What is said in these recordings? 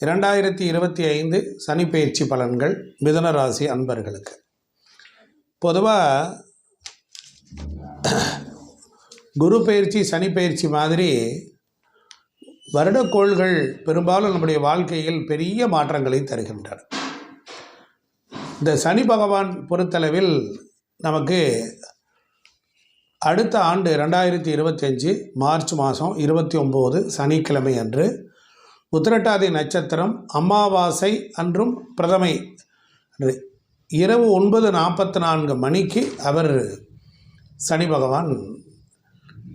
2025 சனி பெயர்ச்சி பலன்கள் மிதுன ராசி அன்பர்களுக்கு. பொதுவாக குரு பெயர்ச்சி சனி பெயர்ச்சி மாதிரி வருடக்கோள்கள் பெரும்பாலும் நம்முடைய வாழ்க்கையில் பெரிய மாற்றங்களை தருகின்றன. இந்த சனி பகவான் பொறுத்தளவில் நமக்கு அடுத்த ஆண்டு 2025 மார்ச் மாதம் 29 சனிக்கிழமை அன்று உத்திரட்டாதி நட்சத்திரம் அமாவாசை அன்றும் பிரதமை இரவு 9:44 மணிக்கு அவர் சனி பகவான்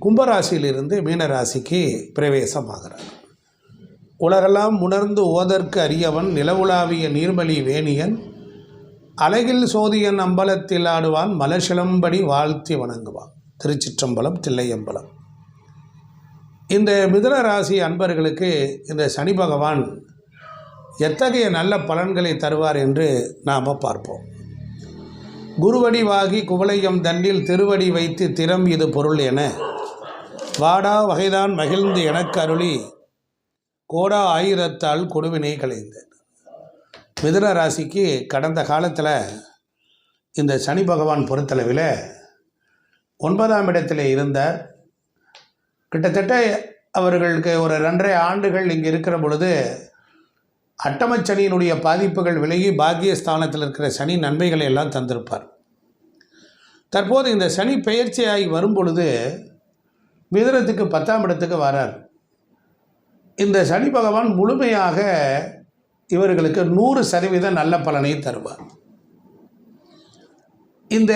கும்பராசியிலிருந்து மீனராசிக்கு பிரவேசமாகிறார். உலகெல்லாம் உணர்ந்து ஓதற்கு அறியவன் நிலவுலாவிய நீர்மலி வேணியன் அழகில் சோதியன் அம்பலத்தில் ஆடுவான் மலர்சிலம்படி வாழ்த்தி வணங்குவான். திருச்சிற்றம்பலம் தில்லையம்பலம். இந்த மிதுன ராசி அன்பர்களுக்கு இந்த சனி பகவான் எத்தகைய நல்ல பலன்களை தருவார் என்று நாம் பார்ப்போம். குருவடி வாகி குவளையம் தண்டில் திருவடி வைத்து திறம் இது பொருள் என வாடா வகைதான் மகிழ்ந்து எனக்கு அருளி கோடா ஆயிரத்தால் கொடுவினை கலைந்தேன். மிதுன ராசிக்கு கடந்த காலத்தில் இந்த சனி பகவான் பொறுத்தளவில் 9ஆம் இடத்தில் இருந்தார். கிட்டத்தட்ட அவர்களுக்கு ஒரு 2.5 ஆண்டுகள் இங்கே இருக்கிற பொழுது அட்டமச்சனியினுடைய பாதிப்புகள் விலகி பாக்கியஸ்தானத்தில் இருக்கிற சனி நன்மைகளை எல்லாம் தந்திருப்பார். தற்போது இந்த சனி பெயர்ச்சியாகி வரும் பொழுது மிதுனத்துக்கு 10ஆம் இடத்துக்கு வரார். இந்த சனி பகவான் முழுமையாக இவர்களுக்கு 100% நல்ல பலனை தருவார். இந்த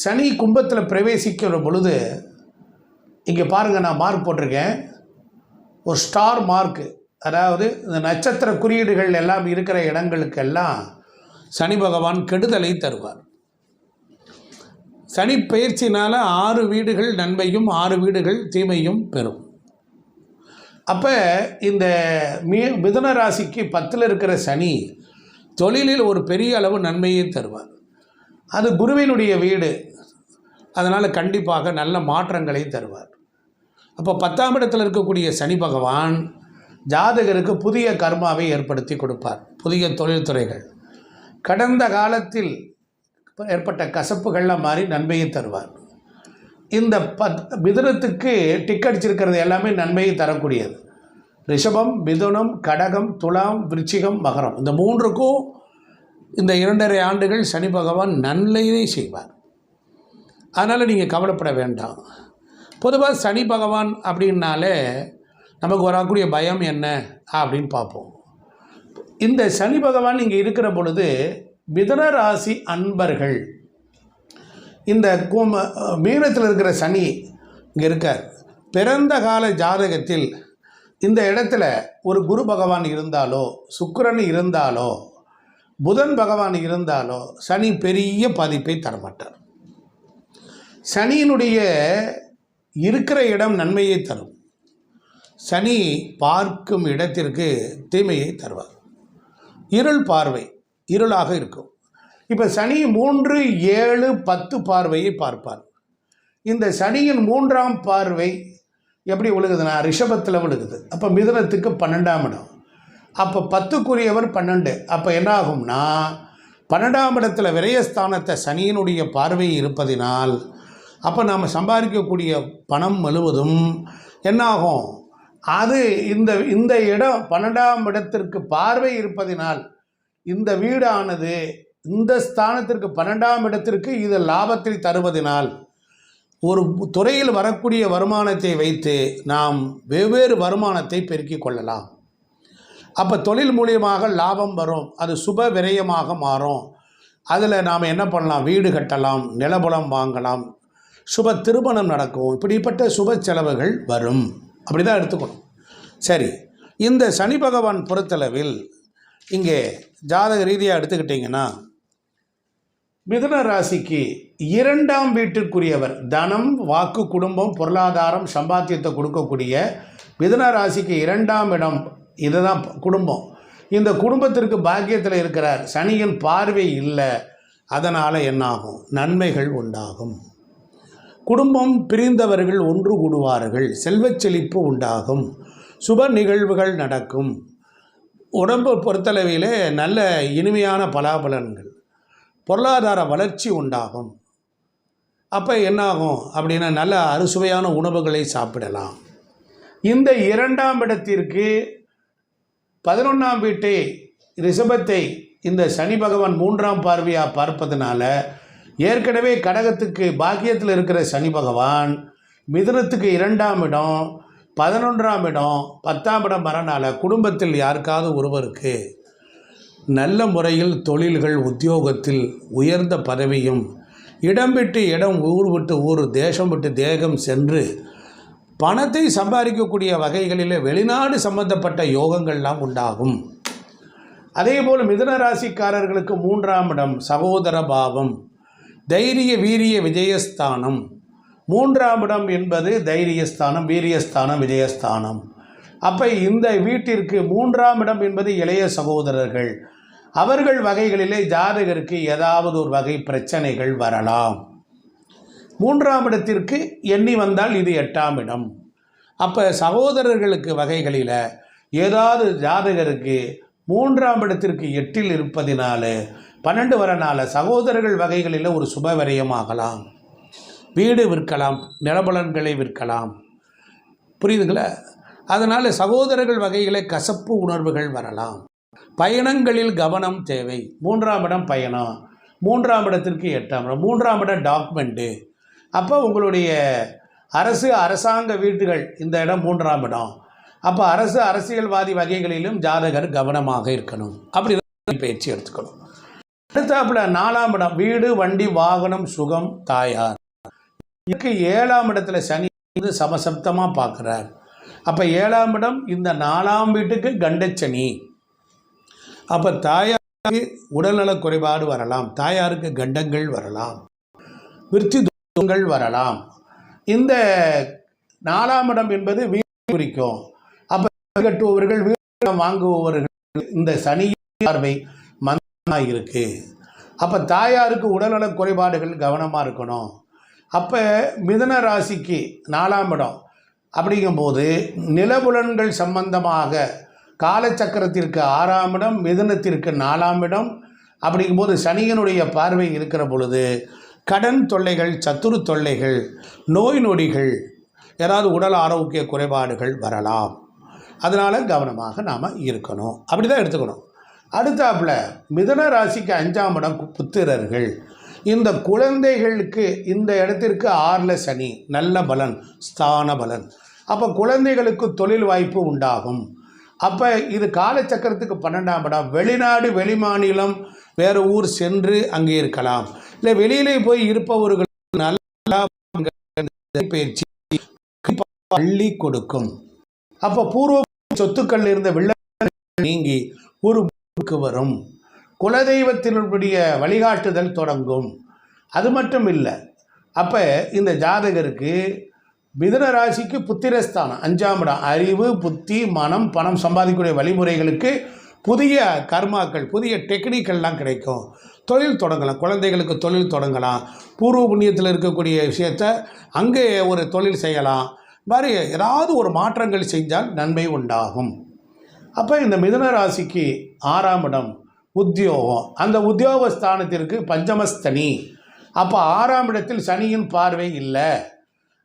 சனி கும்பத்தில் பிரவேசிக்கிற பொழுது இங்கே பாருங்கள், நான் மார்க் போட்டிருக்கேன், ஒரு ஸ்டார் மார்க்கு. அதாவது இந்த நட்சத்திர குறியீடுகள் எல்லாம் இருக்கிற இடங்களுக்கெல்லாம் சனி பகவான் கெடுதலை தருவார். சனி பயிற்சினால் 6 வீடுகள் நன்மையும் 6 வீடுகள் தீமையும் பெறும். அப்போ இந்த மிதுன ராசிக்கு 10ல் இருக்கிற சனி தொழிலில் ஒரு பெரிய அளவு நன்மையை தருவார். அது குருவினுடைய வீடு, அதனால் கண்டிப்பாக நல்ல மாற்றங்களை தருவார். அப்போ 10ஆம் இடத்தில் இருக்கக்கூடிய சனி பகவான் ஜாதகருக்கு புதிய கர்மாவை ஏற்படுத்தி கொடுப்பார். புதிய தொழில்துறைகள், கடந்த காலத்தில் ஏற்பட்ட கசப்புகள்லாம் மாறி நன்மையை தருவார். இந்த மிதுனத்துக்கு டிக் அடிச்சிருக்கிறது எல்லாமே நன்மையை தரக்கூடியது. ரிஷபம், மிதுனம், கடகம், துலாம், விருச்சிகம், மகரம், இந்த 3க்கும் இந்த 2.5 ஆண்டுகள் சனி பகவான் நன்மையை செய்வார். அதனால் நீங்கள் கவலைப்பட வேண்டாம். பொதுவாக சனி பகவான் அப்படின்னாலே நமக்கு வரக்கூடிய பயம் என்ன அப்படின்னு பார்ப்போம். இந்த சனி பகவான் இங்கே இருக்கிற பொழுது மிதுன ராசி அன்பர்கள், இந்த மீனத்தில் இருக்கிற சனி இங்கே இருக்கார். பிறந்த கால ஜாதகத்தில் இந்த இடத்துல ஒரு குரு பகவான் இருந்தாலோ, சுக்கிரன் இருந்தாலோ, புதன் பகவான் இருந்தாலோ சனி பெரிய பாதிப்பை தரமாட்டார். சனியினுடைய இருக்கிற இடம் நன்மையை தரும். சனி பார்க்கும் இடத்திற்கு தீமையை தருவார். இருள் பார்வை இருளாக இருக்கும். இப்போ சனி 3, 7, 10 பார்வையை பார்ப்பார். இந்த சனியின் 3ஆம் பார்வை எப்படி விழுகுதுன்னா ரிஷபத்தில் விழுகுது. அப்போ மிதுனத்துக்கு 12ஆம் இடம். அப்போ 10க்குரியவர் 12. அப்போ என்ன ஆகும்னா 12ஆம் இடத்துல விரயஸ்தானத்தை சனியினுடைய பார்வை இருப்பதினால் அப்போ நாம் சம்பாதிக்கக்கூடிய பணம் முழுவதும் என்னாகும், அது இந்த இடம் 12ஆம் இடத்திற்கு பார்வை இருப்பதினால் இந்த வீடானது இந்த ஸ்தானத்திற்கு 12ஆம் இடத்திற்கு இது லாபத்தை தருவதனால் ஒரு துறையில் வரக்கூடிய வருமானத்தை வைத்து நாம் வெவ்வேறு வருமானத்தை பெருக்கிக் கொள்ளலாம். அப்போ தொழில் மூலியமாக லாபம் வரும், அது சுப விரயமாக மாறும். அதில் நாம் என்ன பண்ணலாம், வீடு கட்டலாம், நிலபுலம் வாங்கலாம், சுப திருமணம் நடக்கும், இப்படிப்பட்ட சுப செலவுகள் வரும். அப்படி தான் எடுத்துக்கணும். சரி, இந்த சனி பகவான் பொறுத்தளவில் இங்கே ஜாதக ரீதியாக எடுத்துக்கிட்டிங்கன்னா மிதுன ராசிக்கு 2ஆம் வீட்டிற்குரியவர் தனம், வாக்கு, குடும்பம், பொருளாதாரம், சம்பாத்தியத்தை கொடுக்கக்கூடிய மிதுன ராசிக்கு 2ஆம் இடம், இதுதான் குடும்பம். இந்த குடும்பத்திற்கு பாக்கியத்தில் இருக்கிறார். சனியின் பார்வை இல்லை, அதனால் என்னாகும், நன்மைகள் உண்டாகும். குடும்பம் பிரிந்தவர்கள் ஒன்று கூடுவார்கள், செல்வச் செழிப்பு உண்டாகும், சுப நிகழ்வுகள் நடக்கும். உடம்பை பொறுத்தளவிலே நல்ல இனிமையான பலாபலன்கள், பொருளாதார வளர்ச்சி உண்டாகும். அப்போ என்னாகும் அப்படின்னா நல்ல அறுசுவையான உணவுகளை சாப்பிடலாம். இந்த 2ஆம் இடத்திற்கு 11ஆம் வீட்டை ரிஷபத்தை இந்த சனி பகவான் 3ஆம் பார்வையாக பார்ப்பதனால ஏற்கனவே கடகத்துக்கு பாக்கியத்தில் இருக்கிற சனி பகவான் மிதுனத்துக்கு 2ஆம் இடம் 11ஆம் இடம் 10ஆம் இடம் வரனால குடும்பத்தில் யாருக்காவது ஒருவருக்கு நல்ல முறையில் தொழில்கள், உத்தியோகத்தில் உயர்ந்த பதவியும், இடம் விட்டு இடம், ஊர் விட்டு ஊர், தேசம் விட்டு தேகம் சென்று பணத்தை சம்பாதிக்கக்கூடிய வகைகளில் வெளிநாடு சம்பந்தப்பட்ட யோகங்கள்லாம் உண்டாகும். அதேபோல் மிதுன ராசிக்காரர்களுக்கு 3ஆம் இடம் சகோதர பாவம், தைரிய வீரிய விஜயஸ்தானம். 3ஆம் இடம் என்பது தைரியஸ்தானம், வீரியஸ்தானம், விஜயஸ்தானம். அப்போ இந்த வீட்டிற்கு 3ஆம் இடம் என்பது இளைய சகோதரர்கள். அவர்கள் வகைகளிலே ஜாதகருக்கு ஏதாவது ஒரு வகை பிரச்சனைகள் வரலாம். 3ஆம் இடத்திற்கு எண்ணி வந்தால் இது 8ஆம் இடம். அப்போ சகோதரர்களுக்கு வகைகளில் ஏதாவது ஜாதகருக்கு 3ஆம் இடத்திற்கு 8இல் இருப்பதினால 12 வரனால சகோதரர்கள் வகைகளில் ஒரு சுப விரயமாகலாம். வீடு விற்கலாம், நிலபலன்களை விற்கலாம். புரியுதுங்களா? அதனால் சகோதரர்கள் வகைகளில் கசப்பு உணர்வுகள் வரலாம். பயணங்களில் கவனம் தேவை. 3ஆம் இடம் பயணம், 3ஆம் இடத்திற்கு 8ஆம் இடம், 3ஆம் இடம் டாக்குமெண்ட்டு. அப்போ உங்களுடைய அரசாங்க வீடுகள் இந்த இடம் 3ஆம் இடம். அப்போ அரசியல்வாதி வகைகளிலும் ஜாதகர் கவனமாக இருக்கணும். அப்படி தான் பயிற்சி எடுத்துக்கணும். அடுத்தாப்புல 4ஆம் இடம் வீடு, வண்டி, வாகனம், சுகம், தாயார். இதுக்கு 7ஆம் இடத்துல சனி சமசப்தமாக பார்க்குறார். அப்போ 7ஆம் இடம் இந்த 4ஆம் வீட்டுக்கு கண்டச்சனி. அப்போ தாயாருக்கு உடல்நலக் குறைபாடு வரலாம், தாயாருக்கு கண்டங்கள் வரலாம், விருத்தி தோஷங்கள் வரலாம். இந்த 4ஆம் இடம் என்பது வீடு குறிக்கும். அப்போ கட்டுபவர்கள், வீடு வாங்குபவர்கள் இந்த சனி பார்வை மந்தமாக இருக்கு. அப்போ தாயாருக்கு உடல்நலக் குறைபாடுகள் கவனமாக இருக்கணும். அப்போ மிதுன ராசிக்கு 4ஆம் இடம் அப்படிங்கும்போது நிலபுலன்கள் சம்பந்தமாக காலச்சக்கரத்திற்கு 6ஆம் இடம், மிதுனத்திற்கு 4ஆம் இடம். அப்படிங்கும்போது சனியனுடைய பார்வை இருக்கிற பொழுது கடன் தொல்லைகள், சத்துரு தொல்லைகள், நோய் நொடிகள், ஏதாவது உடல் ஆரோக்கிய குறைபாடுகள் வரலாம். அதனால் கவனமாக நாம் இருக்கணும். அப்படி தான் எடுத்துக்கணும். அடுத்தாப்புல மிதுன ராசிக்கு 5ஆம் இடம் புத்திரர்கள். இந்த குழந்தைகளுக்கு இந்த இடத்திற்கு 6ல் சனி, நல்ல பலன், ஸ்தான பலன். அப்போ குழந்தைகளுக்கு தொழில் வாய்ப்பு உண்டாகும். அப்போ இது காலச்சக்கரத்துக்கு 12ஆம் இடம். வெளிநாடு, வெளிமாநிலம், வேறு ஊர் சென்று அங்கே இருக்கலாம். இல்லை வெளியிலே போய் இருப்பவர்கள் நல்ல பயிற்சி அள்ளி கொடுக்கும். அப்போ பூர்வ சொத்துக்கள் இருந்த வெள்ள நீங்கி ஒரு வரும். குலதெய்வத்தினுடைய வழிகாட்டுதல் தொடங்கும். அது மட்டும் இல்லை, அப்போ இந்த ஜாதகருக்கு மிதுன ராசிக்கு புத்திரஸ்தானம் 5ஆம் இடம். அறிவு, புத்தி, மனம், பணம் சம்பாதிக்கக்கூடிய வழிமுறைகளுக்கு புதிய கர்மாக்கள், புதிய டெக்னிக்கெல்லாம் கிடைக்கும். தொழில் தொடங்கலாம், குழந்தைகளுக்கு தொழில் தொடங்கலாம். பூர்வ புண்ணியத்தில் இருக்கக்கூடிய விஷயத்தை அங்கே ஒரு தொழில் செய்யலாம். மாதிரி ஏதாவது ஒரு மாற்றங்கள் செஞ்சால் நன்மை உண்டாகும். அப்போ இந்த மிதுன ராசிக்கு 6ஆம் இடம் உத்தியோகம். அந்த உத்தியோகஸ்தானத்திற்கு பஞ்சமஸ்தனி. அப்போ 6ஆம் இடத்தில் சனியின் பார்வை இல்லை.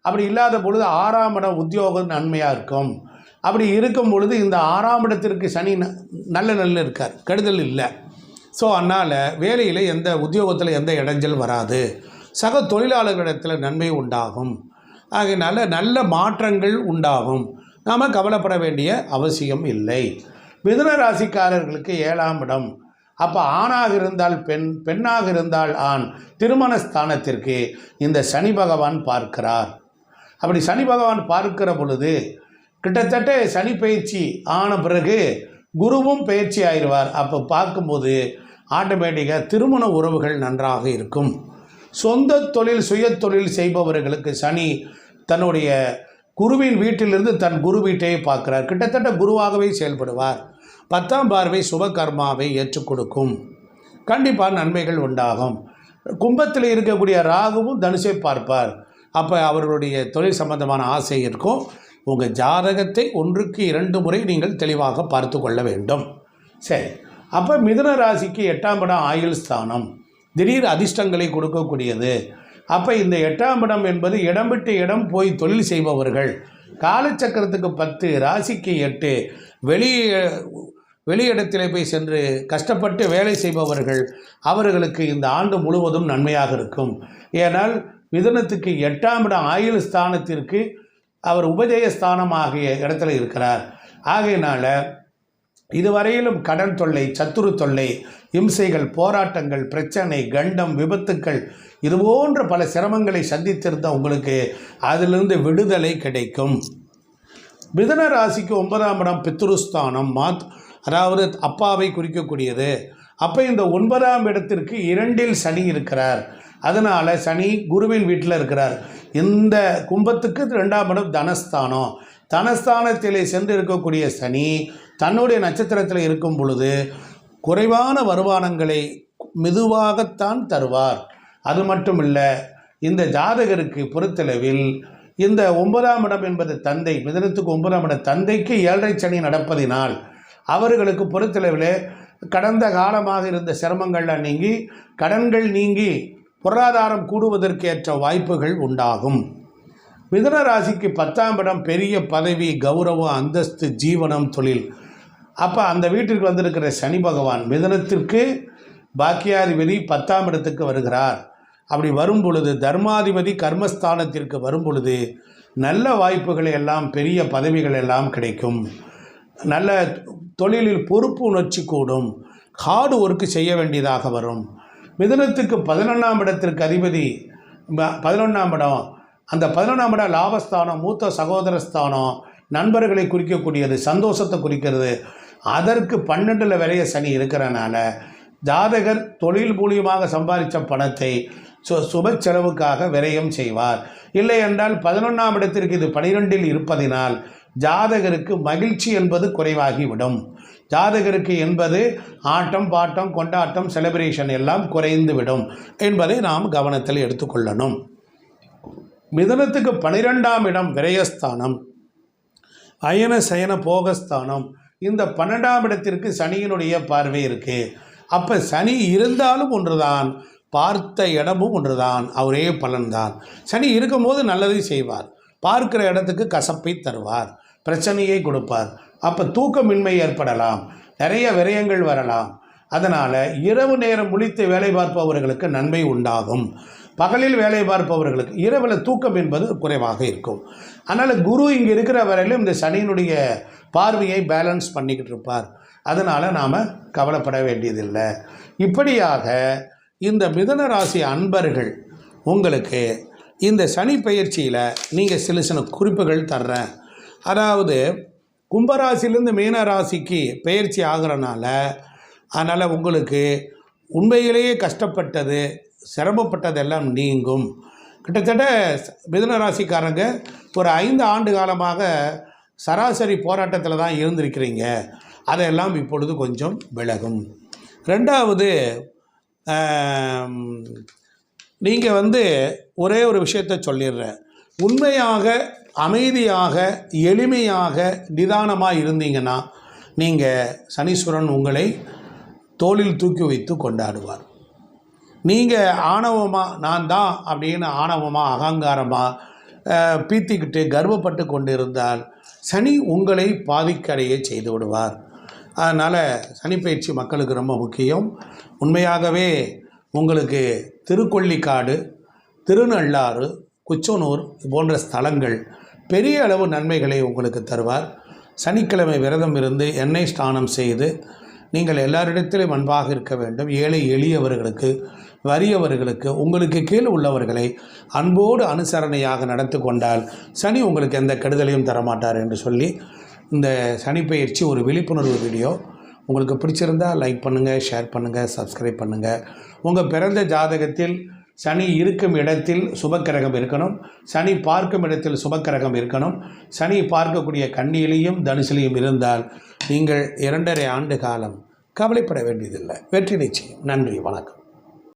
அப்படி இல்லாத பொழுது 6ஆம் இடம் உத்தியோகம் நன்மையாக இருக்கும். அப்படி இருக்கும் பொழுது இந்த 6ஆம் இடத்திற்கு சனி நல்ல இருக்கார், கெடுதல் இல்லை. ஸோ அதனால் வேலையில் எந்த உத்தியோகத்தில் எந்த இடைஞ்சல் வராது. சக தொழிலாளர்களிடத்தில் நன்மை உண்டாகும். ஆகையினால நல்ல மாற்றங்கள் உண்டாகும். நாம் கவலைப்பட வேண்டிய அவசியம் இல்லை. மிதுன ராசிக்காரர்களுக்கு 7ஆம் இடம். அப்போ ஆணாக இருந்தால் பெண், பெண்ணாக இருந்தால் ஆண், திருமண ஸ்தானத்திற்கு இந்த சனி பகவான் பார்க்கிறார். அப்படி சனி பகவான் பார்க்கிற பொழுது கிட்டத்தட்ட சனி பயிற்சி ஆன பிறகு குருவும் பயிற்சி ஆயிடுவார். அப்போ பார்க்கும்போது ஆட்டோமேட்டிக்காக திருமண உறவுகள் நன்றாக இருக்கும். சொந்த தொழில், சுய தொழில் செய்பவர்களுக்கு சனி தன்னுடைய குருவின் வீட்டிலிருந்து தன் குரு வீட்டையே பார்க்கிறார். கிட்டத்தட்ட குருவாகவே செயல்படுவார். 10ஆம் பார்வை சுபகர்மாவை ஏற்றுக் கொடுக்கும். கண்டிப்பாக நன்மைகள் உண்டாகும். கும்பத்தில் இருக்கக்கூடிய ராகுவும் தனுஷை பார்ப்பார். அப்போ அவர்களுடைய தொழில் சம்பந்தமான ஆசை இருக்கும். உங்கள் ஜாதகத்தை 1க்கு 2 முறை நீங்கள் தெளிவாக பார்த்து கொள்ள வேண்டும். சரி, அப்போ மிதுன ராசிக்கு 8ஆம் இடம் ஆயுள் ஸ்தானம், திடீர் அதிர்ஷ்டங்களை கொடுக்கக்கூடியது. அப்போ இந்த 8ஆம் இடம் என்பது இடம் விட்டு இடம் போய் தொழில் செய்பவர்கள், காலச்சக்கரத்துக்கு 10, ராசிக்கு 8, வெளியிடத்தில் போய் சென்று கஷ்டப்பட்டு வேலை செய்பவர்கள், அவர்களுக்கு இந்த ஆண்டு முழுவதும் நன்மையாக இருக்கும். ஏனால் மிதுனத்துக்கு 8ஆம் இடம் ஆயுள் ஸ்தானத்திற்கு அவர் உபஜய ஸ்தானம் ஆகிய இடத்துல இருக்கிறார். ஆகையினால இதுவரையிலும் கடன் தொல்லை, சத்துரு தொல்லை, இம்சைகள், போராட்டங்கள், பிரச்சனை, கண்டம், விபத்துக்கள், இதுபோன்ற பல சிரமங்களை சந்தித்திருந்த உங்களுக்கு அதிலிருந்து விடுதலை கிடைக்கும். மிதுன ராசிக்கு 9ஆம் இடம் பித்ருஸ்தானம், அதாவது அப்பாவை குறிக்கக்கூடியது. அப்போ இந்த 9ஆம் இடத்திற்கு 2இல் சனி இருக்கிறார். அதனால் சனி குருவின் வீட்டில் இருக்கிறார். இந்த கும்பத்துக்கு 2ஆம் இடம் தனஸ்தானம். தனஸ்தானத்திலே சென்று இருக்கக்கூடிய சனி தன்னுடைய நட்சத்திரத்தில் இருக்கும் பொழுது குறைவான வருமானங்களை மெதுவாகத்தான் தருவார். அது மட்டும் இல்லை, இந்த ஜாதகருக்கு பொறுத்தளவில் இந்த 9ஆம் இடம் என்பது தந்தை, மிதுனத்துக்கு 9ஆம் இடம் தந்தைக்கு 7.5 சனி நடப்பதினால் அவர்களுக்கு பொறுத்தளவில் கடந்த காலமாக இருந்த சிரமங்கள்லாம் நீங்கி, கடன்கள் நீங்கி, பொருளாதாரம் கூடுவதற்கேற்ற வாய்ப்புகள் உண்டாகும். மிதுன ராசிக்கு 10ஆம் இடம் பெரிய பதவி, கௌரவம், அந்தஸ்து, ஜீவனம், தொழில். அப்போ அந்த வீட்டிற்கு வந்திருக்கிற சனி பகவான் மிதுனத்திற்கு பாக்கியாதிபதி 10ஆம் இடத்துக்கு வருகிறார். அப்படி வரும் பொழுது தர்மாதிபதி கர்மஸ்தானத்திற்கு வரும் பொழுது நல்ல வாய்ப்புகள் எல்லாம், பெரிய பதவிகள் எல்லாம் கிடைக்கும். நல்ல தொழிலில் பொறுப்பு உணர்ச்சி கூடும். ஹார்டு ஒர்க்கு செய்ய வேண்டியதாக வரும். மிதுனத்துக்கு 11ஆம் இடத்திற்கு அதிபதி 11ஆம் இடம். அந்த 11ஆம் இடம் லாபஸ்தானம், மூத்த சகோதர ஸ்தானம், நண்பர்களை குறிக்கக்கூடியது, சந்தோஷத்தை குறிக்கிறது. அதற்கு 12ல் விரைய சனி இருக்கிறனால ஜாதகர் தொழில் மூலியமாக சம்பாதித்த பணத்தை சுப செலவுக்காக விரயம் செய்வார். இல்லை என்றால் 11ஆம் இடத்திற்கு இது 12ல் இருப்பதினால் ஜாதகருக்கு மகிழ்ச்சி என்பது குறைவாகிவிடும். ஜாதகருக்கு என்பது ஆட்டம், பாட்டம், கொண்டாட்டம், செலிப்ரேஷன் எல்லாம் குறைந்துவிடும் என்பதை நாம் கவனத்தில் எடுத்துக்கொள்ளணும். மிதுனத்துக்கு 12ஆம் இடம் விரயஸ்தானம், அயன சயன போகஸ்தானம். இந்த 12ஆம் இடத்திற்கு சனியினுடைய பார்வை இருக்குது. அப்போ சனி இருந்தாலும் ஒன்றுதான், பார்த்த இடமும் ஒன்றுதான், அவரே பலன்தான். சனி இருக்கும்போது நல்லதை செய்வார், பார்க்கிற இடத்துக்கு கசப்பை தருவார், பிரச்சனையை கொடுப்பார். அப்போ தூக்கமின்மை ஏற்படலாம், நிறைய விரயங்கள் வரலாம். அதனால் இரவு நேரம் முழித்து வேலை பார்ப்பவர்களுக்கு நன்மை உண்டாகும். பகலில் வேலை பார்ப்பவர்களுக்கு இரவில் தூக்கம் என்பது குறைவாக இருக்கும். அதனால் குரு இங்கே இருக்கிற வரையிலும் இந்த சனியினுடைய பார்வையை பேலன்ஸ் பண்ணிக்கிட்டு இருப்பார். அதனால் நாம் கவலைப்பட வேண்டியதில்லை. இப்படியாக இந்த மிதுன ராசி அன்பர்கள் உங்களுக்கு இந்த சனி பயிற்சியில் நீங்கள் சில குறிப்புகள் தர்றேன். அதாவது கும்பராசிலேருந்து மீன ராசிக்கு பயிற்சி ஆகிறனால, அதனால் உங்களுக்கு உண்மையிலேயே கஷ்டப்பட்டது, சிரமப்பட்டதெல்லாம் நீங்கும். கிட்டத்தட்ட மிதுன ராசிக்காரங்க ஒரு 5 ஆண்டு காலமாக சராசரி போராட்டத்தில் தான் இருந்திருக்கிறீங்க. அதெல்லாம் இப்பொழுது கொஞ்சம் விலகும். ரெண்டாவது, நீங்கள் ஒரே ஒரு விஷயத்தை சொல்லிடுறேன். உண்மையாக அமைதியாக எளிமையாக நிதானமாக இருந்தீங்கன்னா நீங்கள் சனீஸ்வரன் உங்களை தோளில் தூக்கி வைத்து கொண்டாடுவார். நீங்கள் ஆணவமாக நான் தான் அப்படின்னு ஆணவமாக அகங்காரமாக பீத்திக்கிட்டு கர்வப்பட்டு கொண்டு இருந்தால் சனி உங்களை பாதிக்கடைய செய்து விடுவார். அதனால் சனி பயிற்சி மக்களுக்கு ரொம்ப முக்கியம். உண்மையாகவே உங்களுக்கு திருக்கொள்ளிக்காடு, திருநள்ளாறு, குச்சனூர் போன்ற ஸ்தலங்கள் பெரிய அளவு நன்மைகளை உங்களுக்கு தருவார். சனிக்கிழமை விரதம் இருந்து எண்ணெய் ஸ்நானம் செய்து நீங்கள் எல்லாரிடத்திலும் அன்பாக இருக்க வேண்டும். ஏழை எளியவர்களுக்கு, வறியவர்களுக்கு, உங்களுக்கு கீழே உள்ளவர்களை அன்போடு அனுசரணையாக நடத்தி கொண்டால் சனி உங்களுக்கு எந்த கெடுதலையும் தரமாட்டார் என்று சொல்லி இந்த சனி பயிற்சி ஒரு விழிப்புணர்வு வீடியோ. உங்களுக்கு பிடிச்சிருந்தால் லைக் பண்ணுங்கள், ஷேர் பண்ணுங்கள், சப்ஸ்கிரைப் பண்ணுங்கள். உங்கள் பிறந்த ஜாதகத்தில் சனி இருக்கும் இடத்தில் சுபக்கிரகம் இருக்கணும், சனி பார்க்கும் இடத்தில் சுபக்கிரகம் இருக்கணும். சனி பார்க்கக்கூடிய கன்னியிலையும் தனுசிலையும் இருந்தால் நீங்கள் 2.5 ஆண்டு காலம் கவலைப்பட வேண்டியதில்லை, வெற்றி நிச்சயம். நன்றி, வணக்கம்.